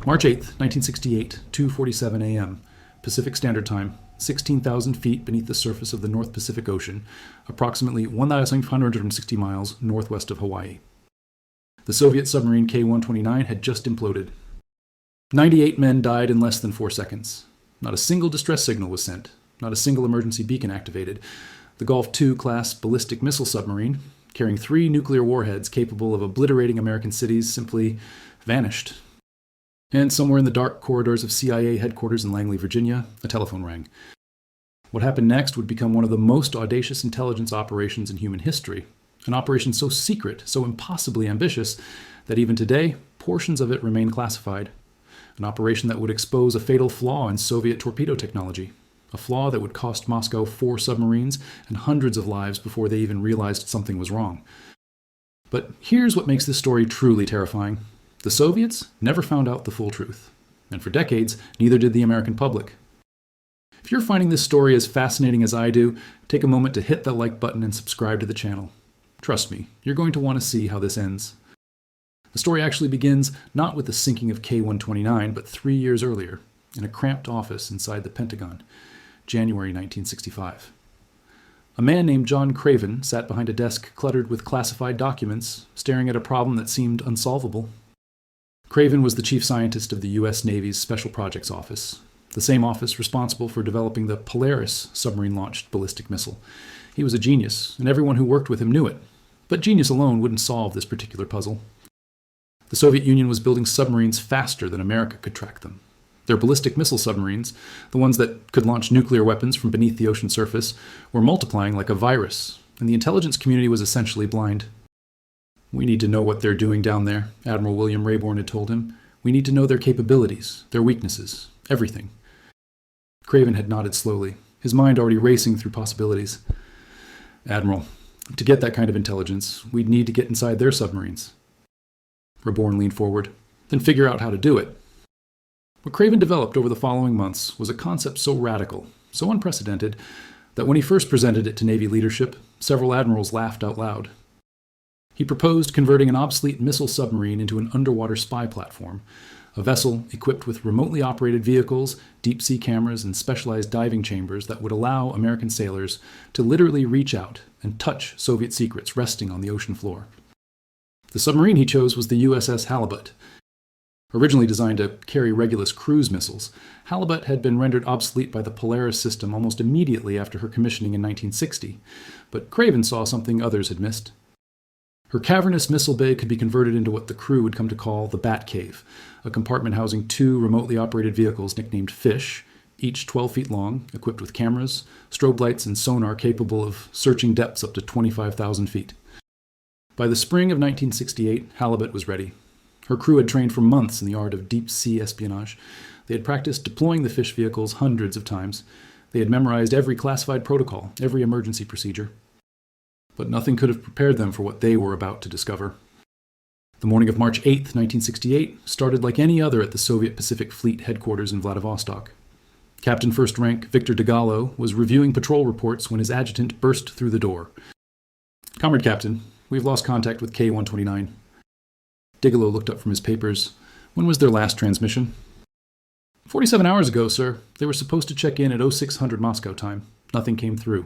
March 8th, 1968, 2:47 a.m., Pacific Standard Time, 16,000 feet beneath the surface of the North Pacific Ocean, approximately 1,560 miles northwest of Hawaii. The Soviet submarine K-129 had just imploded. 98 men died in less than 4 seconds. Not a single distress signal was sent. Not a single emergency beacon activated. The Golf II class ballistic missile submarine, carrying 3 nuclear warheads capable of obliterating American cities, simply vanished. And somewhere in the dark corridors of CIA headquarters in Langley, Virginia, a telephone rang. What happened next would become one of the most audacious intelligence operations in human history, an operation so secret, so impossibly ambitious, that even today, portions of it remain classified. An operation that would expose a fatal flaw in Soviet torpedo technology, a flaw that would cost Moscow 4 submarines and hundreds of lives before they even realized something was wrong. But here's what makes this story truly terrifying. The Soviets never found out the full truth, and for decades, neither did the American public. If you're finding this story as fascinating as I do, take a moment to hit that like button and subscribe to the channel. Trust me, you're going to want to see how this ends. The story actually begins not with the sinking of K-129, but 3 years earlier, in a cramped office inside the Pentagon, January 1965. A man named John Craven sat behind a desk cluttered with classified documents, staring at a problem that seemed unsolvable. Craven was the chief scientist of the U.S. Navy's Special Projects Office, the same office responsible for developing the Polaris submarine-launched ballistic missile. He was a genius, and everyone who worked with him knew it. But genius alone wouldn't solve this particular puzzle. The Soviet Union was building submarines faster than America could track them. Their ballistic missile submarines, the ones that could launch nuclear weapons from beneath the ocean surface, were multiplying like a virus, and the intelligence community was essentially blind. "We need to know what they're doing down there," Admiral William Rayborn had told him. "We need to know their capabilities, their weaknesses, everything." Craven had nodded slowly, his mind already racing through possibilities. "Admiral, to get that kind of intelligence, we'd need to get inside their submarines." Rayborn leaned forward. "Then figure out how to do it." What Craven developed over the following months was a concept so radical, so unprecedented, that when he first presented it to Navy leadership, several admirals laughed out loud. He proposed converting an obsolete missile submarine into an underwater spy platform, a vessel equipped with remotely operated vehicles, deep-sea cameras, and specialized diving chambers that would allow American sailors to literally reach out and touch Soviet secrets resting on the ocean floor. The submarine he chose was the USS Halibut. Originally designed to carry Regulus cruise missiles, Halibut had been rendered obsolete by the Polaris system almost immediately after her commissioning in 1960, but Craven saw something others had missed. Her cavernous missile bay could be converted into what the crew would come to call the Bat Cave, a compartment housing 2 remotely operated vehicles nicknamed Fish, each 12 feet long, equipped with cameras, strobe lights, and sonar capable of searching depths up to 25,000 feet. By the spring of 1968, Halibut was ready. Her crew had trained for months in the art of deep-sea espionage. They had practiced deploying the Fish vehicles hundreds of times. They had memorized every classified protocol, every emergency procedure. But nothing could have prepared them for what they were about to discover. The morning of March 8, 1968, started like any other at the Soviet Pacific Fleet headquarters in Vladivostok. Captain First Rank Victor DeGallo was reviewing patrol reports when his adjutant burst through the door. "Comrade Captain, we've lost contact with K-129. DeGallo looked up from his papers. "When was their last transmission?" 47 hours ago, sir. They were supposed to check in at 0600 Moscow time. Nothing came through."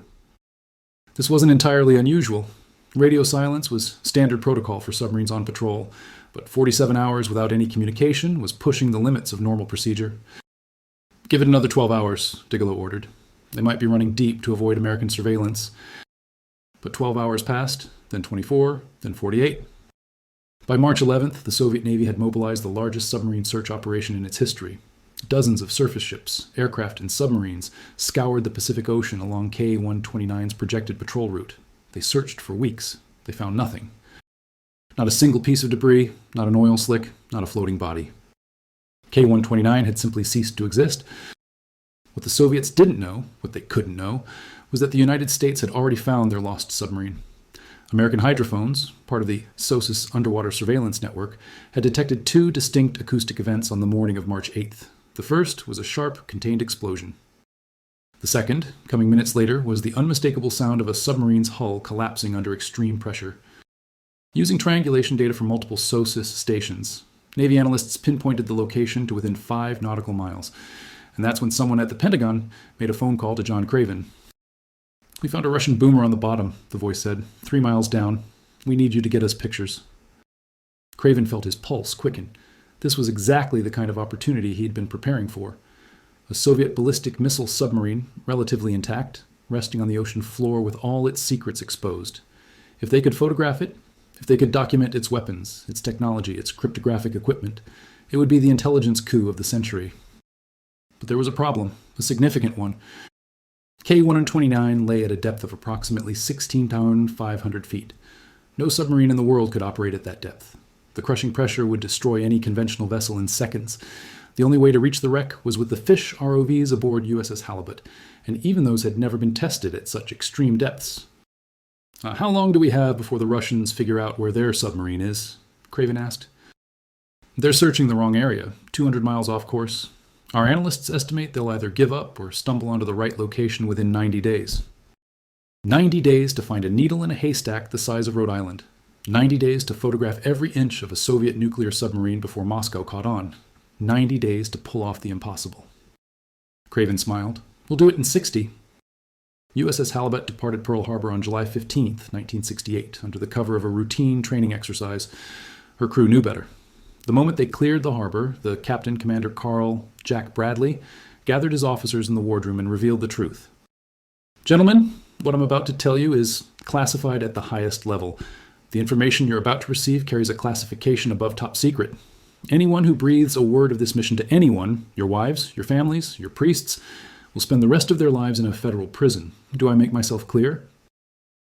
This wasn't entirely unusual. Radio silence was standard protocol for submarines on patrol, but 47 hours without any communication was pushing the limits of normal procedure. "Give it another 12 hours, DeGallo ordered. "They might be running deep to avoid American surveillance." But 12 hours passed, then 24, then 48. By March 11th, the Soviet Navy had mobilized the largest submarine search operation in its history. Dozens of surface ships, aircraft, and submarines scoured the Pacific Ocean along K-129's projected patrol route. They searched for weeks. They found nothing. Not a single piece of debris, not an oil slick, not a floating body. K-129 had simply ceased to exist. What the Soviets didn't know, what they couldn't know, was that the United States had already found their lost submarine. American hydrophones, part of the SOSUS underwater surveillance network, had detected 2 distinct acoustic events on the morning of March 8th. The first was a sharp, contained explosion. The second, coming minutes later, was the unmistakable sound of a submarine's hull collapsing under extreme pressure. Using triangulation data from multiple SOSUS stations, Navy analysts pinpointed the location to within 5 nautical miles. And that's when someone at the Pentagon made a phone call to John Craven. "We found a Russian boomer on the bottom," the voice said. 3 miles down. "We need you to get us pictures." Craven felt his pulse quicken. This was exactly the kind of opportunity he'd been preparing for. A Soviet ballistic missile submarine, relatively intact, resting on the ocean floor with all its secrets exposed. If they could photograph it, if they could document its weapons, its technology, its cryptographic equipment, it would be the intelligence coup of the century. But there was a problem, a significant one. K-129 lay at a depth of approximately 16,500 feet. No submarine in the world could operate at that depth. The crushing pressure would destroy any conventional vessel in seconds. The only way to reach the wreck was with the fish ROVs aboard USS Halibut, and even those had never been tested at such extreme depths. "How long do we have before the Russians figure out where their submarine is?" Craven asked. "They're searching the wrong area, 200 miles off course. Our analysts estimate they'll either give up or stumble onto the right location within 90 days. 90 days to find a needle in a haystack the size of Rhode Island. 90 days to photograph every inch of a Soviet nuclear submarine before Moscow caught on. 90 days to pull off the impossible." Craven smiled. "We'll do it in 60. USS Halibut departed Pearl Harbor on July 15, 1968, under the cover of a routine training exercise. Her crew knew better. The moment they cleared the harbor, the captain, Commander Carl Jack Bradley, gathered his officers in the wardroom and revealed the truth. "Gentlemen, what I'm about to tell you is classified at the highest level. The information you're about to receive carries a classification above top secret. Anyone who breathes a word of this mission to anyone, your wives, your families, your priests, will spend the rest of their lives in a federal prison. Do I make myself clear?"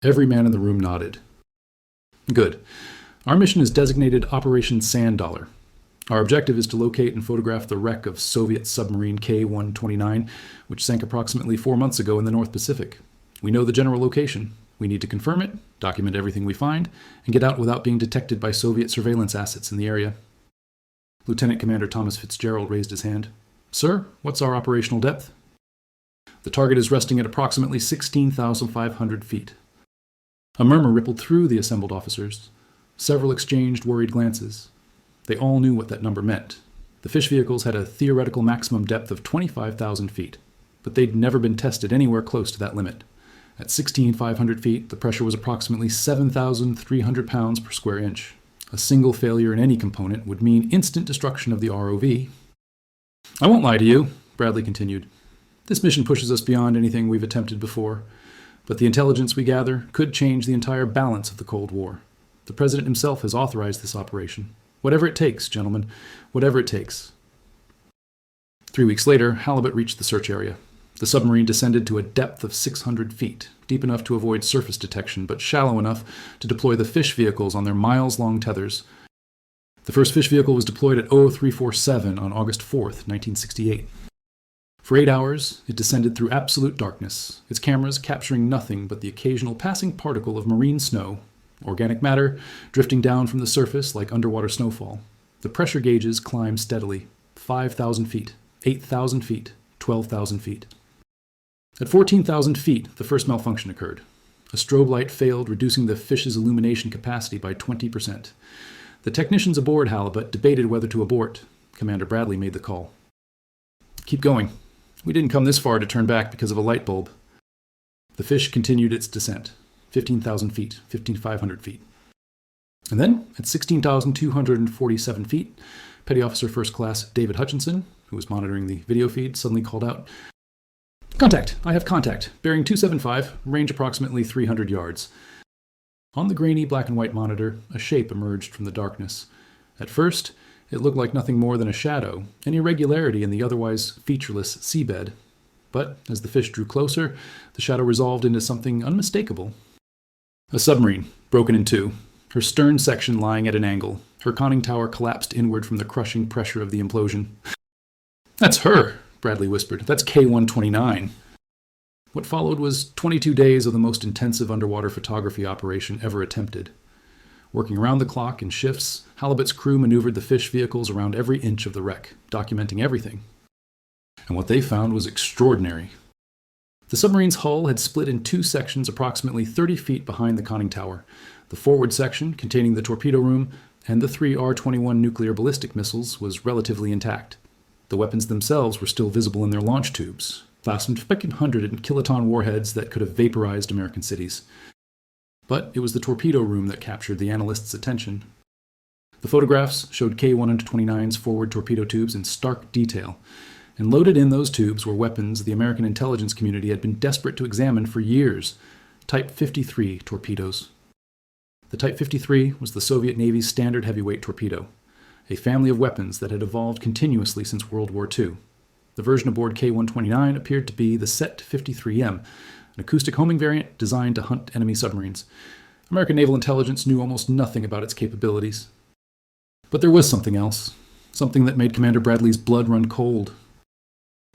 Every man in the room nodded. "Good. Our mission is designated Operation Sand Dollar. Our objective is to locate and photograph the wreck of Soviet submarine K-129, which sank approximately 4 months ago in the North Pacific. We know the general location. We need to confirm it, document everything we find, and get out without being detected by Soviet surveillance assets in the area." Lieutenant Commander Thomas Fitzgerald raised his hand. "Sir, what's our operational depth?" "The target is resting at approximately 16,500 feet." A murmur rippled through the assembled officers. Several exchanged worried glances. They all knew what that number meant. The fish vehicles had a theoretical maximum depth of 25,000 feet, but they'd never been tested anywhere close to that limit. At 16,500 feet, the pressure was approximately 7,300 pounds per square inch. A single failure in any component would mean instant destruction of the ROV. "I won't lie to you," Bradley continued. "This mission pushes us beyond anything we've attempted before, but the intelligence we gather could change the entire balance of the Cold War. The President himself has authorized this operation. Whatever it takes, gentlemen, whatever it takes." 3 weeks later, Halibut reached the search area. The submarine descended to a depth of 600 feet, deep enough to avoid surface detection, but shallow enough to deploy the fish vehicles on their miles-long tethers. The first fish vehicle was deployed at 0347 on August 4th, 1968. For 8 hours, it descended through absolute darkness, its cameras capturing nothing but the occasional passing particle of marine snow, organic matter drifting down from the surface like underwater snowfall. The pressure gauges climbed steadily. 5,000 feet, 8,000 feet, 12,000 feet. At 14,000 feet, the first malfunction occurred. A strobe light failed, reducing the fish's illumination capacity by 20%. The technicians aboard Halibut debated whether to abort. Commander Bradley made the call. "Keep going. We didn't come this far to turn back because of a light bulb." The fish continued its descent. 15,000 feet, 5,500 feet. And then, at 16,247 feet, Petty Officer First Class David Hutchinson, who was monitoring the video feed, suddenly called out, "Contact! I have contact. Bearing 275, range approximately 300 yards. On the grainy black and white monitor, a shape emerged from the darkness. At first, it looked like nothing more than a shadow, an irregularity in the otherwise featureless seabed. But as the fish drew closer, the shadow resolved into something unmistakable. A submarine, broken in two, her stern section lying at an angle. Her conning tower collapsed inward from the crushing pressure of the implosion. "That's her," Bradley whispered. "That's K-129. What followed was 22 days of the most intensive underwater photography operation ever attempted. Working around the clock in shifts, Halibut's crew maneuvered the fish vehicles around every inch of the wreck, documenting everything. And what they found was extraordinary. The submarine's hull had split in two sections approximately 30 feet behind the conning tower, the forward section containing the torpedo room and the 3 R-21 nuclear ballistic missiles was relatively intact. The weapons themselves were still visible in their launch tubes, fastened 100 kiloton warheads that could have vaporized American cities. But it was the torpedo room that captured the analysts' attention. The photographs showed K-129's forward torpedo tubes in stark detail, and loaded in those tubes were weapons the American intelligence community had been desperate to examine for years: Type 53 torpedoes. The Type 53 was the Soviet Navy's standard heavyweight torpedo, a family of weapons that had evolved continuously since World War II. The version aboard K-129 appeared to be the Set 53M, an acoustic homing variant designed to hunt enemy submarines. American naval intelligence knew almost nothing about its capabilities. But there was something else, something that made Commander Bradley's blood run cold.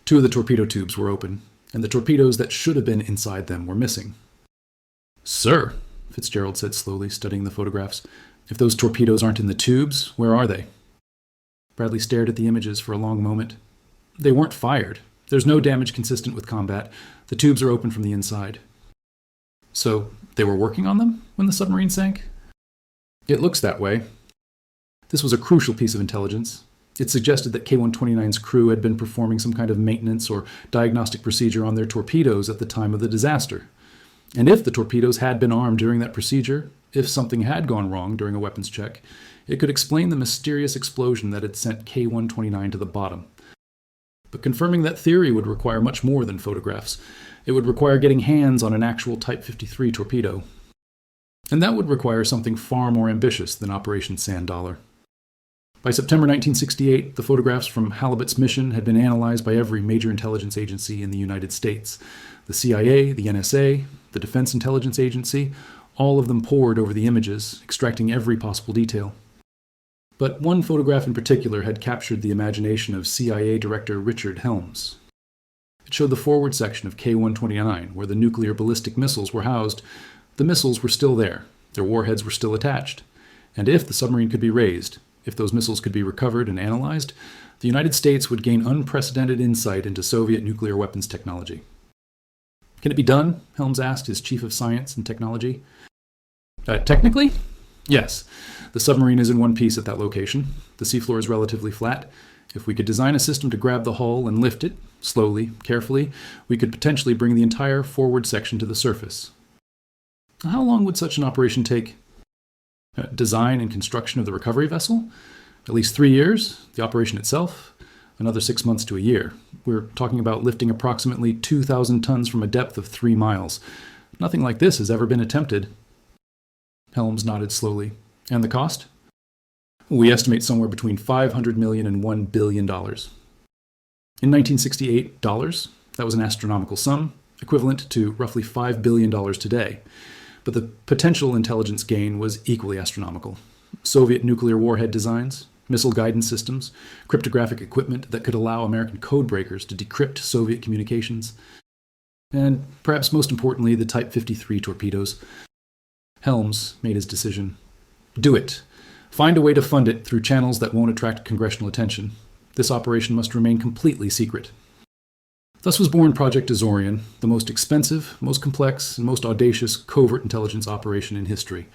2 of the torpedo tubes were open, and the torpedoes that should have been inside them were missing. "Sir," Fitzgerald said slowly, studying the photographs, "if those torpedoes aren't in the tubes, where are they?" Bradley stared at the images for a long moment. "They weren't fired. There's no damage consistent with combat. The tubes are open from the inside." "So they were working on them when the submarine sank?" "It looks that way." This was a crucial piece of intelligence. It suggested that K-129's crew had been performing some kind of maintenance or diagnostic procedure on their torpedoes at the time of the disaster. And if the torpedoes had been armed during that procedure, if something had gone wrong during a weapons check, it could explain the mysterious explosion that had sent K-129 to the bottom. But confirming that theory would require much more than photographs. It would require getting hands on an actual Type 53 torpedo. And that would require something far more ambitious than Operation Sand Dollar. By September 1968, the photographs from Halibut's mission had been analyzed by every major intelligence agency in the United States. The CIA, the NSA, the Defense Intelligence Agency, all of them pored over the images, extracting every possible detail. But one photograph in particular had captured the imagination of CIA Director Richard Helms. It showed the forward section of K-129, where the nuclear ballistic missiles were housed. The missiles were still there. Their warheads were still attached. And if the submarine could be raised, if those missiles could be recovered and analyzed, the United States would gain unprecedented insight into Soviet nuclear weapons technology. "Can it be done?" Helms asked his chief of science and technology. Technically? Yes. The submarine is in one piece at that location. The seafloor is relatively flat. If we could design a system to grab the hull and lift it, slowly, carefully, we could potentially bring the entire forward section to the surface. How long would such an operation take? Design and construction of the recovery vessel? At least 3 years. The operation itself? Another 6 months to a year. We're talking about lifting approximately 2,000 tons from a depth of 3 miles. Nothing like this has ever been attempted. Helms nodded slowly. And the cost? We estimate somewhere between $500 million and $1 billion. In 1968, that was an astronomical sum, equivalent to roughly $5 billion today. But the potential intelligence gain was equally astronomical. Soviet nuclear warhead designs, missile guidance systems, cryptographic equipment that could allow American codebreakers to decrypt Soviet communications, and perhaps most importantly, the Type 53 torpedoes. Helms made his decision. Do it. Find a way to fund it through channels that won't attract congressional attention. This operation must remain completely secret. Thus was born Project Azorian, the most expensive, most complex, and most audacious covert intelligence operation in history.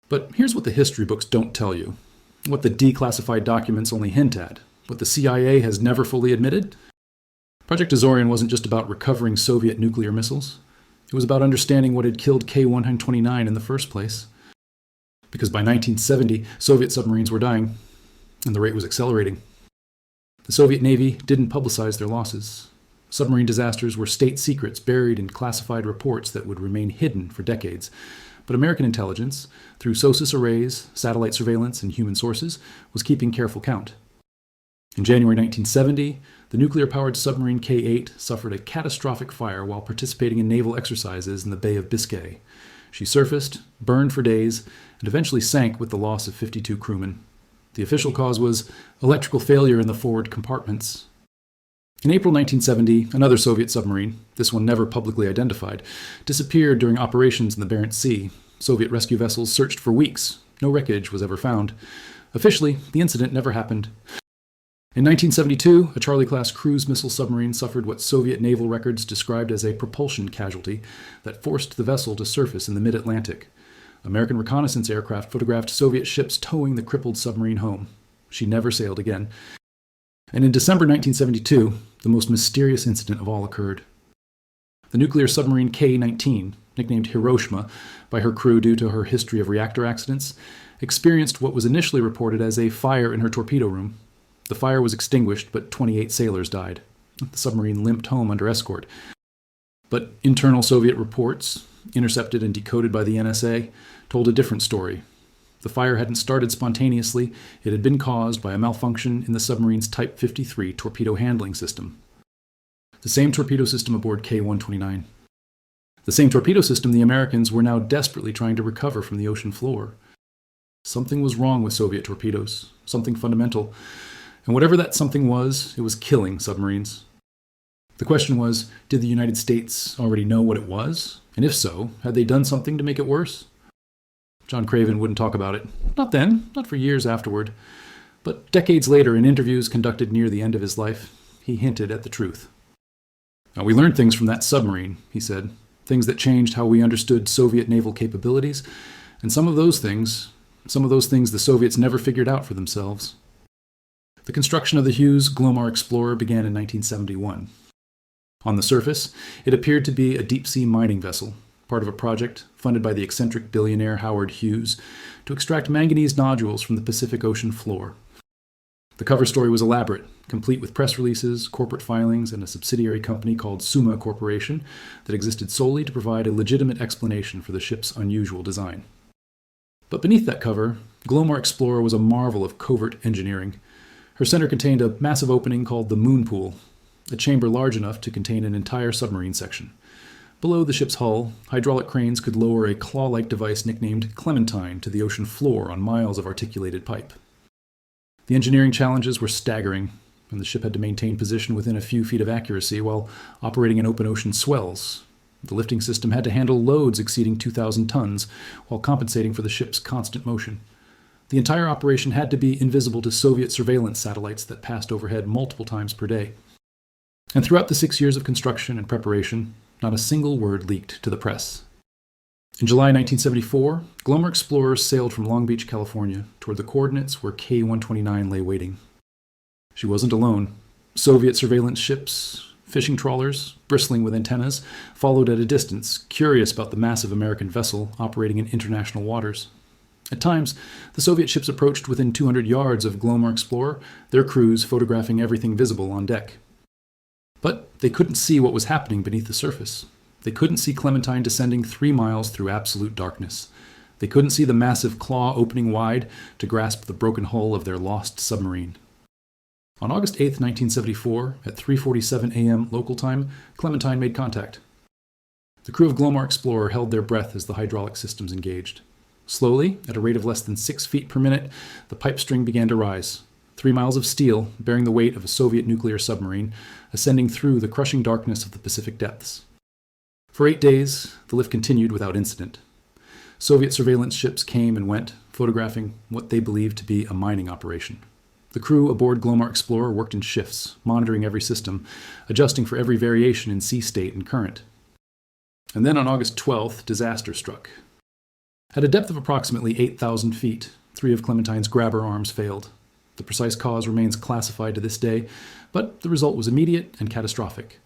But here's what the history books don't tell you, what the declassified documents only hint at, what the CIA has never fully admitted. Project Azorian wasn't just about recovering Soviet nuclear missiles. It was about understanding what had killed K-129 in the first place. Because by 1970, Soviet submarines were dying, and the rate was accelerating. The Soviet Navy didn't publicize their losses. Submarine disasters were state secrets buried in classified reports that would remain hidden for decades. But American intelligence, through SOSUS arrays, satellite surveillance, and human sources, was keeping careful count. In January 1970, the nuclear-powered submarine K-8 suffered a catastrophic fire while participating in naval exercises in the Bay of Biscay. She surfaced, burned for days, and eventually sank with the loss of 52 crewmen. The official cause was electrical failure in the forward compartments. In April 1970, another Soviet submarine, this one never publicly identified, disappeared during operations in the Barents Sea. Soviet rescue vessels searched for weeks. No wreckage was ever found. Officially, the incident never happened. In 1972, a Charlie-class cruise missile submarine suffered what Soviet naval records described as a propulsion casualty that forced the vessel to surface in the mid-Atlantic. American reconnaissance aircraft photographed Soviet ships towing the crippled submarine home. She never sailed again. And in December 1972, the most mysterious incident of all occurred. The nuclear submarine K-19, nicknamed Hiroshima by her crew due to her history of reactor accidents, experienced what was initially reported as a fire in her torpedo room. The fire was extinguished, but 28 sailors died. The submarine limped home under escort. But internal Soviet reports, intercepted and decoded by the NSA, told a different story. The fire hadn't started spontaneously. It had been caused by a malfunction in the submarine's Type 53 torpedo handling system. The same torpedo system aboard K-129. The same torpedo system the Americans were now desperately trying to recover from the ocean floor. Something was wrong with Soviet torpedoes, something fundamental. And whatever that something was, it was killing submarines. The question was, did the United States already know what it was? And if so, had they done something to make it worse? John Craven wouldn't talk about it. Not then, not for years afterward. But decades later, in interviews conducted near the end of his life, he hinted at the truth. Now, we learned things from that submarine, he said. Things that changed how we understood Soviet naval capabilities. And some of those things the Soviets never figured out for themselves. The construction of the Hughes Glomar Explorer began in 1971. On the surface, it appeared to be a deep-sea mining vessel, part of a project funded by the eccentric billionaire Howard Hughes to extract manganese nodules from the Pacific Ocean floor. The cover story was elaborate, complete with press releases, corporate filings, and a subsidiary company called Suma Corporation that existed solely to provide a legitimate explanation for the ship's unusual design. But beneath that cover, Glomar Explorer was a marvel of covert engineering. Her center contained a massive opening called the Moon Pool, a chamber large enough to contain an entire submarine section. Below the ship's hull, hydraulic cranes could lower a claw-like device nicknamed Clementine to the ocean floor on miles of articulated pipe. The engineering challenges were staggering, and the ship had to maintain position within a few feet of accuracy while operating in open ocean swells. The lifting system had to handle loads exceeding 2,000 tons while compensating for the ship's constant motion. The entire operation had to be invisible to Soviet surveillance satellites that passed overhead multiple times per day. And throughout the 6 years of construction and preparation, not a single word leaked to the press. In July 1974, Glomar Explorer sailed from Long Beach, California, toward the coordinates where K-129 lay waiting. She wasn't alone. Soviet surveillance ships, fishing trawlers, bristling with antennas, followed at a distance, curious about the massive American vessel operating in international waters. At times, the Soviet ships approached within 200 yards of Glomar Explorer, their crews photographing everything visible on deck. But they couldn't see what was happening beneath the surface. They couldn't see Clementine descending 3 miles through absolute darkness. They couldn't see the massive claw opening wide to grasp the broken hull of their lost submarine. On August 8, 1974, at 3:47 a.m. local time, Clementine made contact. The crew of Glomar Explorer held their breath as the hydraulic systems engaged. Slowly, at a rate of less than 6 feet per minute, the pipe string began to rise. 3 miles of steel, bearing the weight of a Soviet nuclear submarine, ascending through the crushing darkness of the Pacific depths. For 8 days, the lift continued without incident. Soviet surveillance ships came and went, photographing what they believed to be a mining operation. The crew aboard Glomar Explorer worked in shifts, monitoring every system, adjusting for every variation in sea state and current. And then on August 12th, disaster struck. At a depth of approximately 8,000 feet, 3 of Clementine's grabber arms failed. The precise cause remains classified to this day, but the result was immediate and catastrophic.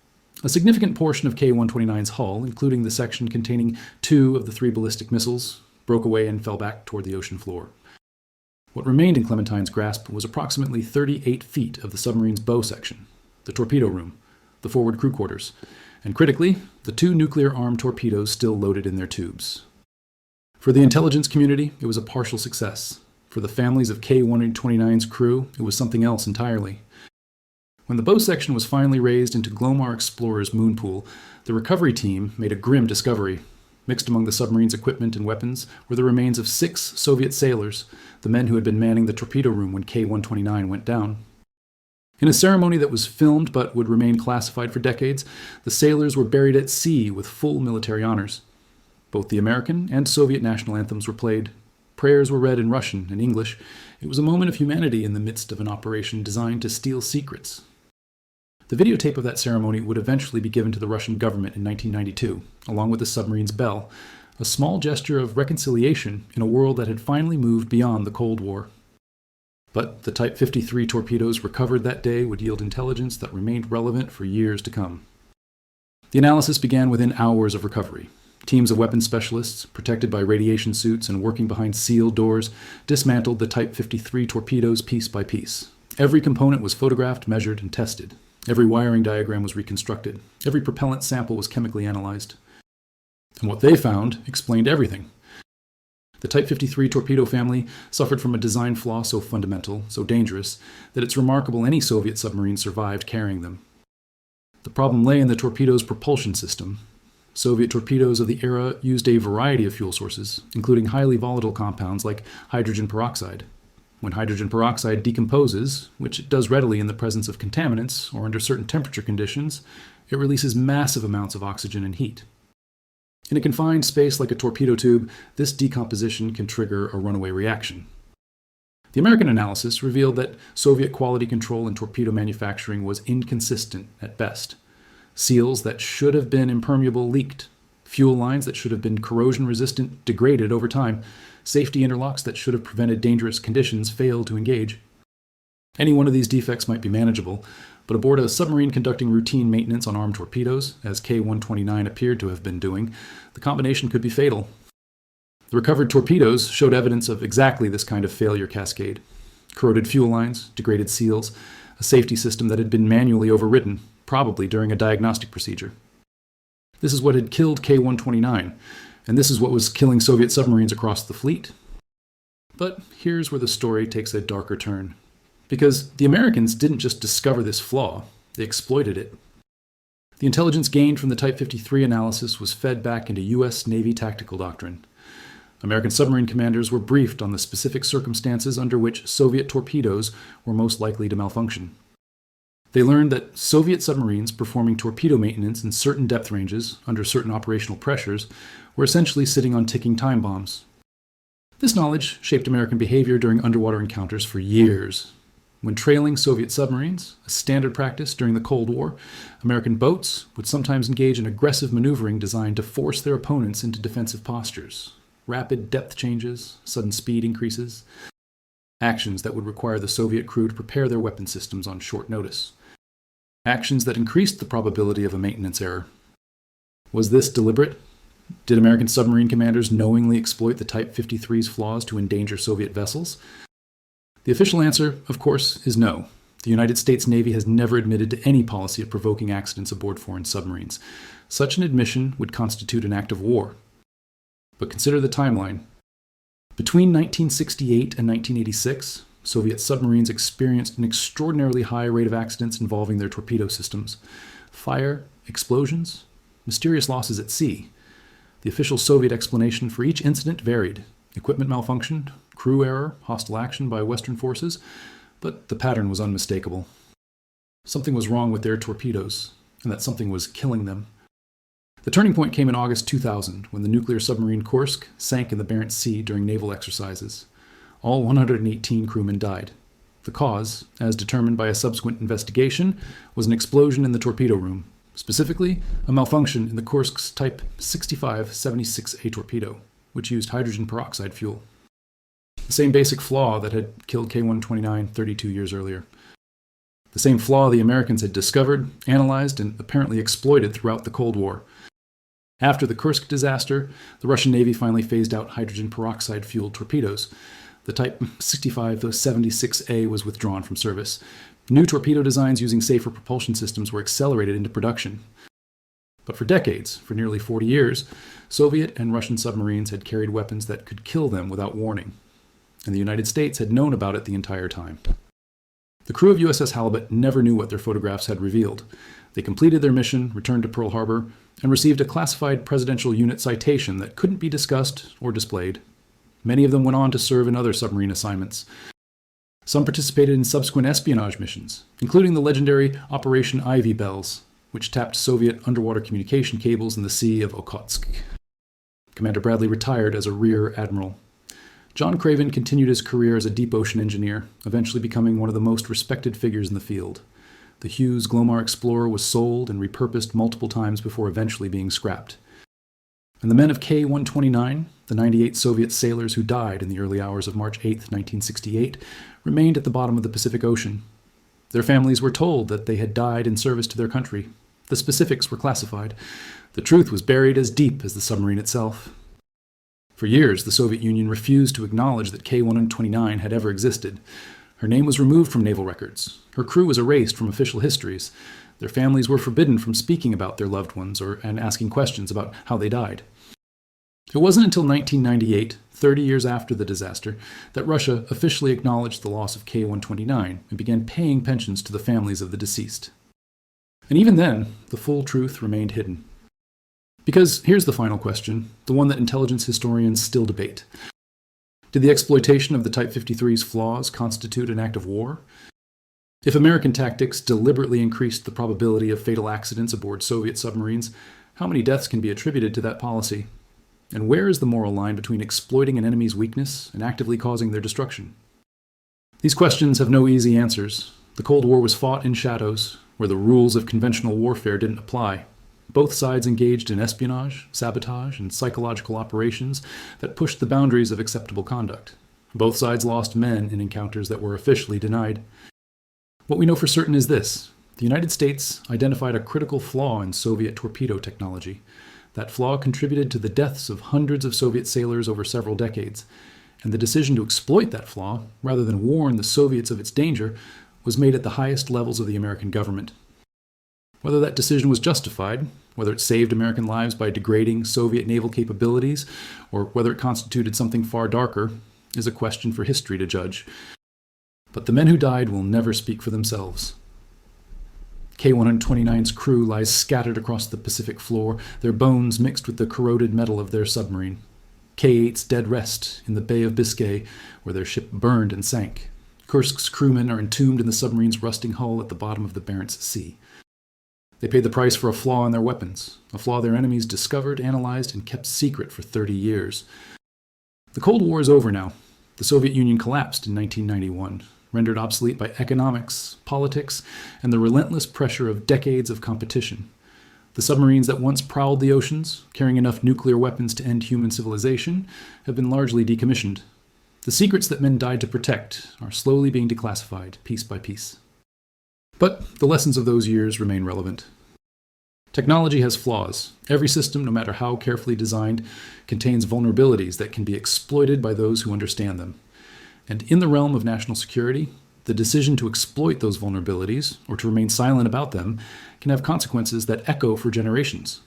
A significant portion of K-129's hull, including the section containing 2 of the 3 ballistic missiles, broke away and fell back toward the ocean floor. What remained in Clementine's grasp was approximately 38 feet of the submarine's bow section, the torpedo room, the forward crew quarters, and critically, the 2 nuclear-armed torpedoes still loaded in their tubes. For the intelligence community, it was a partial success. For the families of K-129's crew, it was something else entirely. When the bow section was finally raised into Glomar Explorer's moon pool, the recovery team made a grim discovery. Mixed among the submarine's equipment and weapons were the remains of 6 Soviet sailors, the men who had been manning the torpedo room when K-129 went down. In a ceremony that was filmed but would remain classified for decades, the sailors were buried at sea with full military honors. Both the American and Soviet national anthems were played. Prayers were read in Russian and English. It was a moment of humanity in the midst of an operation designed to steal secrets. The videotape of that ceremony would eventually be given to the Russian government in 1992, along with the submarine's bell, a small gesture of reconciliation in a world that had finally moved beyond the Cold War. But the Type 53 torpedoes recovered that day would yield intelligence that remained relevant for years to come. The analysis began within hours of recovery. Teams of weapons specialists, protected by radiation suits and working behind sealed doors, dismantled the Type 53 torpedoes piece by piece. Every component was photographed, measured, and tested. Every wiring diagram was reconstructed. Every propellant sample was chemically analyzed. And what they found explained everything. The Type 53 torpedo family suffered from a design flaw so fundamental, so dangerous, that it's remarkable any Soviet submarine survived carrying them. The problem lay in the torpedo's propulsion system. Soviet torpedoes of the era used a variety of fuel sources, including highly volatile compounds like hydrogen peroxide. When hydrogen peroxide decomposes, which it does readily in the presence of contaminants or under certain temperature conditions, it releases massive amounts of oxygen and heat. In a confined space like a torpedo tube, this decomposition can trigger a runaway reaction. The American analysis revealed that Soviet quality control in torpedo manufacturing was inconsistent at best. Seals that should have been impermeable leaked. Fuel lines that should have been corrosion-resistant degraded over time. Safety interlocks that should have prevented dangerous conditions failed to engage. Any one of these defects might be manageable, but aboard a submarine conducting routine maintenance on armed torpedoes, as K-129 appeared to have been doing, the combination could be fatal. The recovered torpedoes showed evidence of exactly this kind of failure cascade. Corroded fuel lines, degraded seals, a safety system that had been manually overridden, probably during a diagnostic procedure. This is what had killed K-129, and this is what was killing Soviet submarines across the fleet. But here's where the story takes a darker turn. Because the Americans didn't just discover this flaw, they exploited it. The intelligence gained from the Type 53 analysis was fed back into U.S. Navy tactical doctrine. American submarine commanders were briefed on the specific circumstances under which Soviet torpedoes were most likely to malfunction. They learned that Soviet submarines performing torpedo maintenance in certain depth ranges, under certain operational pressures, were essentially sitting on ticking time bombs. This knowledge shaped American behavior during underwater encounters for years. When trailing Soviet submarines, a standard practice during the Cold War, American boats would sometimes engage in aggressive maneuvering designed to force their opponents into defensive postures. Rapid depth changes, sudden speed increases, actions that would require the Soviet crew to prepare their weapon systems on short notice. Actions that increased the probability of a maintenance error. Was this deliberate? Did American submarine commanders knowingly exploit the Type 53's flaws to endanger Soviet vessels? The official answer, of course, is no. The United States Navy has never admitted to any policy of provoking accidents aboard foreign submarines. Such an admission would constitute an act of war. But consider the timeline. Between 1968 and 1986, Soviet submarines experienced an extraordinarily high rate of accidents involving their torpedo systems. Fire, explosions, mysterious losses at sea. The official Soviet explanation for each incident varied. Equipment malfunctioned, crew error, hostile action by Western forces, but the pattern was unmistakable. Something was wrong with their torpedoes, and that something was killing them. The turning point came in August 2000, when the nuclear submarine Kursk sank in the Barents Sea during naval exercises. All 118 crewmen died. The cause, as determined by a subsequent investigation, was an explosion in the torpedo room, specifically a malfunction in the Kursk's Type 6576A torpedo, which used hydrogen peroxide fuel. The same basic flaw that had killed K-129 32 years earlier. The same flaw the Americans had discovered, analyzed, and apparently exploited throughout the Cold War. After the Kursk disaster, the Russian Navy finally phased out hydrogen peroxide-fueled torpedoes. The Type 6576A was withdrawn from service. New torpedo designs using safer propulsion systems were accelerated into production. But for decades, for nearly 40 years, Soviet and Russian submarines had carried weapons that could kill them without warning. And the United States had known about it the entire time. The crew of USS Halibut never knew what their photographs had revealed. They completed their mission, returned to Pearl Harbor, and received a classified presidential unit citation that couldn't be discussed or displayed. Many of them went on to serve in other submarine assignments. Some participated in subsequent espionage missions, including the legendary Operation Ivy Bells, which tapped Soviet underwater communication cables in the Sea of Okhotsk. Commander Bradley retired as a rear admiral. John Craven continued his career as a deep ocean engineer, eventually becoming one of the most respected figures in the field. The Hughes Glomar Explorer was sold and repurposed multiple times before eventually being scrapped. And the men of K-129, the 98 Soviet sailors who died in the early hours of March 8, 1968, remained at the bottom of the Pacific Ocean. Their families were told that they had died in service to their country. The specifics were classified. The truth was buried as deep as the submarine itself. For years, the Soviet Union refused to acknowledge that K-129 had ever existed. Her name was removed from naval records. Her crew was erased from official histories. Their families were forbidden from speaking about their loved ones and asking questions about how they died. It wasn't until 1998, 30 years after the disaster, that Russia officially acknowledged the loss of K-129 and began paying pensions to the families of the deceased. And even then, the full truth remained hidden. Because here's the final question, the one that intelligence historians still debate. Did the exploitation of the Type 53's flaws constitute an act of war? If American tactics deliberately increased the probability of fatal accidents aboard Soviet submarines, how many deaths can be attributed to that policy? And where is the moral line between exploiting an enemy's weakness and actively causing their destruction? These questions have no easy answers. The Cold War was fought in shadows, where the rules of conventional warfare didn't apply. Both sides engaged in espionage, sabotage, and psychological operations that pushed the boundaries of acceptable conduct. Both sides lost men in encounters that were officially denied. What we know for certain is this: the United States identified a critical flaw in Soviet torpedo technology. That flaw contributed to the deaths of hundreds of Soviet sailors over several decades, and the decision to exploit that flaw, rather than warn the Soviets of its danger, was made at the highest levels of the American government. Whether that decision was justified, whether it saved American lives by degrading Soviet naval capabilities, or whether it constituted something far darker, is a question for history to judge. But the men who died will never speak for themselves. K-129's crew lies scattered across the Pacific floor, their bones mixed with the corroded metal of their submarine. K-8's dead rest in the Bay of Biscay, where their ship burned and sank. Kursk's crewmen are entombed in the submarine's rusting hull at the bottom of the Barents Sea. They paid the price for a flaw in their weapons, a flaw their enemies discovered, analyzed, and kept secret for 30 years. The Cold War is over now. The Soviet Union collapsed in 1991, rendered obsolete by economics, politics, and the relentless pressure of decades of competition. The submarines that once prowled the oceans, carrying enough nuclear weapons to end human civilization, have been largely decommissioned. The secrets that men died to protect are slowly being declassified, piece by piece. But the lessons of those years remain relevant. Technology has flaws. Every system, no matter how carefully designed, contains vulnerabilities that can be exploited by those who understand them. And in the realm of national security, the decision to exploit those vulnerabilities, or to remain silent about them, can have consequences that echo for generations.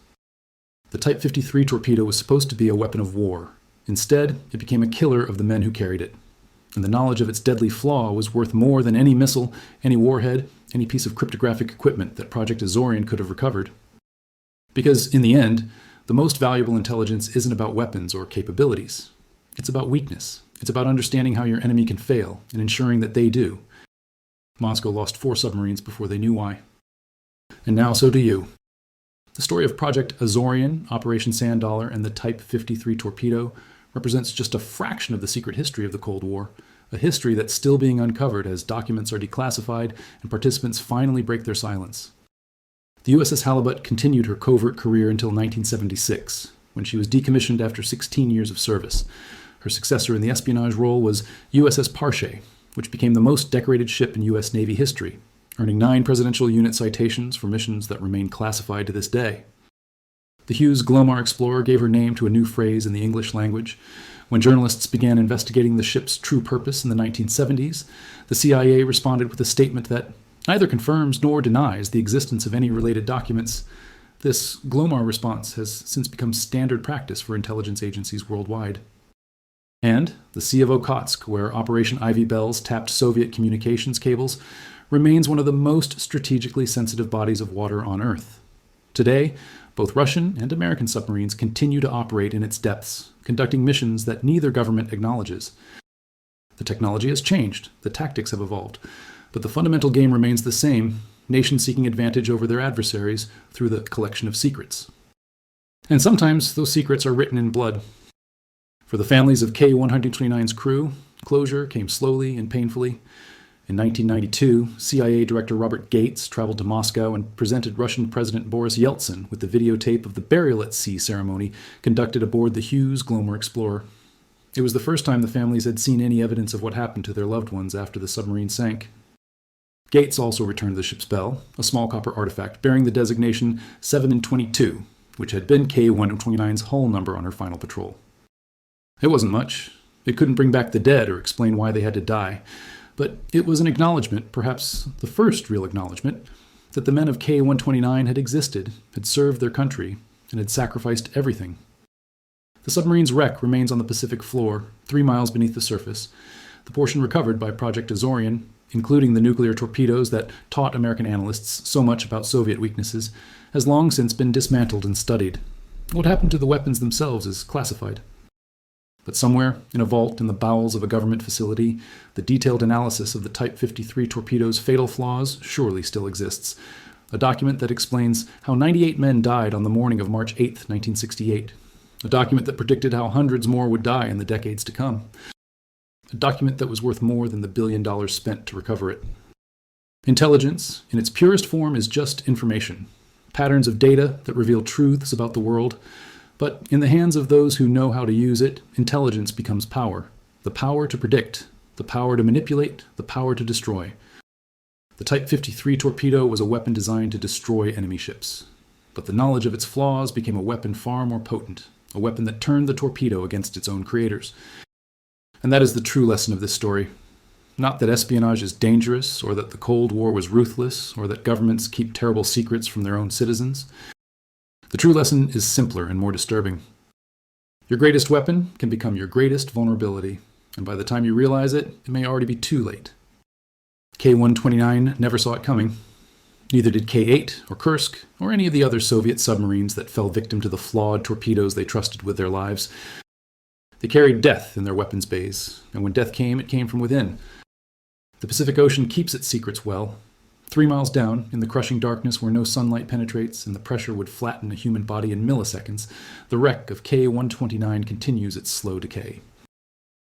The Type 53 torpedo was supposed to be a weapon of war. Instead, it became a killer of the men who carried it. And the knowledge of its deadly flaw was worth more than any missile, any warhead, any piece of cryptographic equipment that Project Azorian could have recovered. Because, in the end, the most valuable intelligence isn't about weapons or capabilities. It's about weakness. It's about understanding how your enemy can fail and ensuring that they do. Moscow lost 4 submarines before they knew why. And now so do you. The story of Project Azorian, Operation Sand Dollar, and the Type 53 torpedo represents just a fraction of the secret history of the Cold War, a history that's still being uncovered as documents are declassified and participants finally break their silence. The USS Halibut continued her covert career until 1976, when she was decommissioned after 16 years of service. Her successor in the espionage role was USS Parche, which became the most decorated ship in U.S. Navy history, earning 9 Presidential Unit citations for missions that remain classified to this day. The Hughes Glomar Explorer gave her name to a new phrase in the English language. When journalists began investigating the ship's true purpose in the 1970s, the CIA responded with a statement that neither confirms nor denies the existence of any related documents. This Glomar response has since become standard practice for intelligence agencies worldwide. And the Sea of Okhotsk, where Operation Ivy Bells tapped Soviet communications cables, remains one of the most strategically sensitive bodies of water on Earth. Today, both Russian and American submarines continue to operate in its depths, conducting missions that neither government acknowledges. The technology has changed, the tactics have evolved, but the fundamental game remains the same, nations seeking advantage over their adversaries through the collection of secrets. And sometimes those secrets are written in blood. For the families of K-129's crew, closure came slowly and painfully. In 1992, CIA Director Robert Gates traveled to Moscow and presented Russian President Boris Yeltsin with the videotape of the burial at sea ceremony conducted aboard the Hughes Glomar Explorer. It was the first time the families had seen any evidence of what happened to their loved ones after the submarine sank. Gates also returned the ship's bell, a small copper artifact bearing the designation 7-22, which had been K-129's hull number on her final patrol. It wasn't much. It couldn't bring back the dead or explain why they had to die, but it was an acknowledgement, perhaps the first real acknowledgement, that the men of K-129 had existed, had served their country, and had sacrificed everything. The submarine's wreck remains on the Pacific floor, 3 miles beneath the surface. The portion recovered by Project Azorian, including the nuclear torpedoes that taught American analysts so much about Soviet weaknesses, has long since been dismantled and studied. What happened to the weapons themselves is classified. But somewhere, in a vault in the bowels of a government facility, the detailed analysis of the Type 53 torpedo's fatal flaws surely still exists. A document that explains how 98 men died on the morning of March 8, 1968. A document that predicted how hundreds more would die in the decades to come. A document that was worth more than the $1 billion spent to recover it. Intelligence, in its purest form, is just information. Patterns of data that reveal truths about the world. But in the hands of those who know how to use it, intelligence becomes power. The power to predict, the power to manipulate, the power to destroy. The Type 53 torpedo was a weapon designed to destroy enemy ships. But the knowledge of its flaws became a weapon far more potent, a weapon that turned the torpedo against its own creators. And that is the true lesson of this story. Not that espionage is dangerous, or that the Cold War was ruthless, or that governments keep terrible secrets from their own citizens. The true lesson is simpler and more disturbing. Your greatest weapon can become your greatest vulnerability, and by the time you realize it, it may already be too late. K-129 never saw it coming. Neither did K-8 or Kursk, or any of the other Soviet submarines that fell victim to the flawed torpedoes they trusted with their lives. They carried death in their weapons bays, and when death came, it came from within. The Pacific Ocean keeps its secrets well. 3 miles down, in the crushing darkness where no sunlight penetrates and the pressure would flatten a human body in milliseconds, the wreck of K-129 continues its slow decay.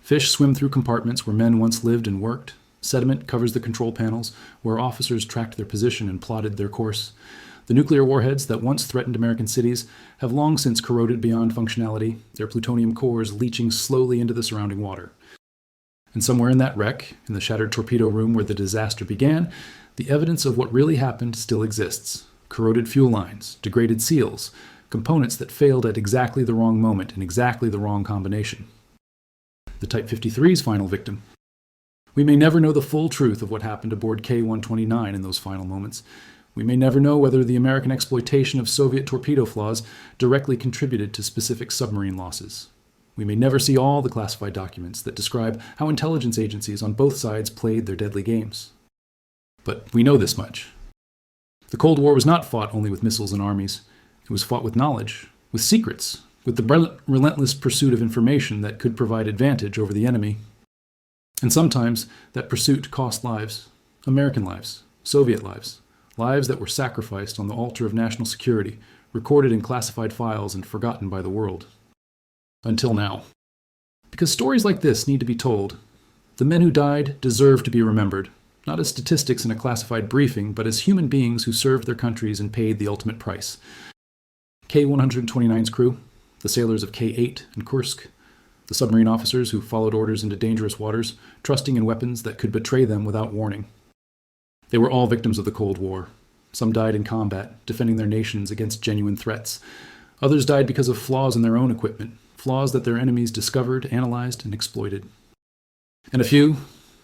Fish swim through compartments where men once lived and worked. Sediment covers the control panels, where officers tracked their position and plotted their course. The nuclear warheads that once threatened American cities have long since corroded beyond functionality, their plutonium cores leaching slowly into the surrounding water. And somewhere in that wreck, in the shattered torpedo room where the disaster began, the evidence of what really happened still exists. Corroded fuel lines, degraded seals, components that failed at exactly the wrong moment in exactly the wrong combination. The Type 53's final victim. We may never know the full truth of what happened aboard K-129 in those final moments. We may never know whether the American exploitation of Soviet torpedo flaws directly contributed to specific submarine losses. We may never see all the classified documents that describe how intelligence agencies on both sides played their deadly games. But we know this much. The Cold War was not fought only with missiles and armies. It was fought with knowledge, with secrets, with the relentless pursuit of information that could provide advantage over the enemy. And sometimes that pursuit cost lives, American lives, Soviet lives, lives that were sacrificed on the altar of national security, recorded in classified files and forgotten by the world. Until now. Because stories like this need to be told. The men who died deserve to be remembered, not as statistics in a classified briefing, but as human beings who served their countries and paid the ultimate price. K-129's crew, the sailors of K-8 and Kursk, the submarine officers who followed orders into dangerous waters, trusting in weapons that could betray them without warning. They were all victims of the Cold War. Some died in combat, defending their nations against genuine threats. Others died because of flaws in their own equipment, flaws that their enemies discovered, analyzed, and exploited. And a few,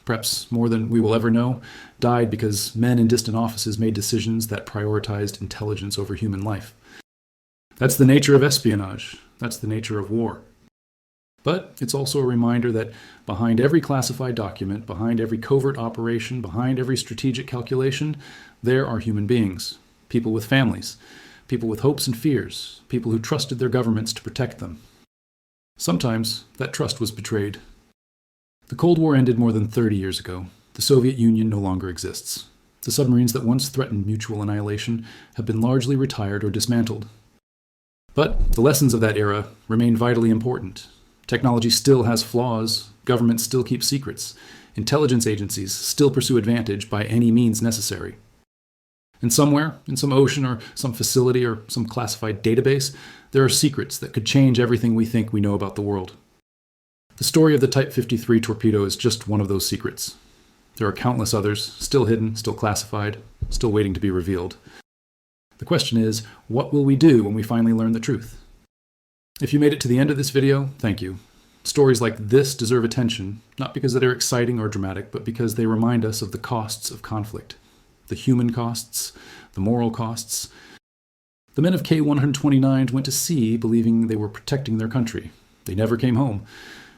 perhaps more than we will ever know, died because men in distant offices made decisions that prioritized intelligence over human life. That's the nature of espionage. That's the nature of war. But it's also a reminder that behind every classified document, behind every covert operation, behind every strategic calculation, there are human beings, people with families, people with hopes and fears, people who trusted their governments to protect them. Sometimes that trust was betrayed. The Cold War ended more than 30 years ago. The Soviet Union no longer exists. The submarines that once threatened mutual annihilation have been largely retired or dismantled. But the lessons of that era remain vitally important. Technology still has flaws, governments still keep secrets, Intelligence agencies still pursue advantage by any means necessary. And somewhere, in some ocean or some facility or some classified database, there are secrets that could change everything we think we know about the world. The story of the Type 53 torpedo is just one of those secrets. There are countless others, still hidden, still classified, still waiting to be revealed. The question is, what will we do when we finally learn the truth? If you made it to the end of this video, thank you. Stories like this deserve attention, not because they're exciting or dramatic, but because they remind us of the costs of conflict. The human costs, the moral costs. The men of K-129 went to sea believing they were protecting their country. They never came home.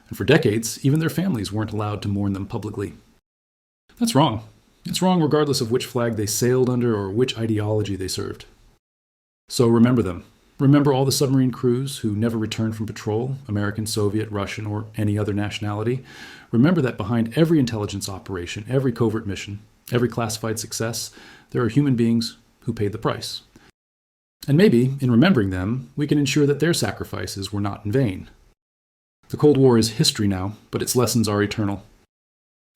And for decades, even their families weren't allowed to mourn them publicly. That's wrong. It's wrong regardless of which flag they sailed under or which ideology they served. So remember them. Remember all the submarine crews who never returned from patrol, American, Soviet, Russian, or any other nationality. Remember that behind every intelligence operation, every covert mission, every classified success, there are human beings who paid the price. And maybe, in remembering them, we can ensure that their sacrifices were not in vain. The Cold War is history now, but its lessons are eternal.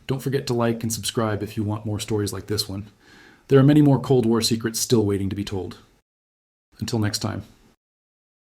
Don't forget to like and subscribe if you want more stories like this one. There are many more Cold War secrets still waiting to be told. Until next time.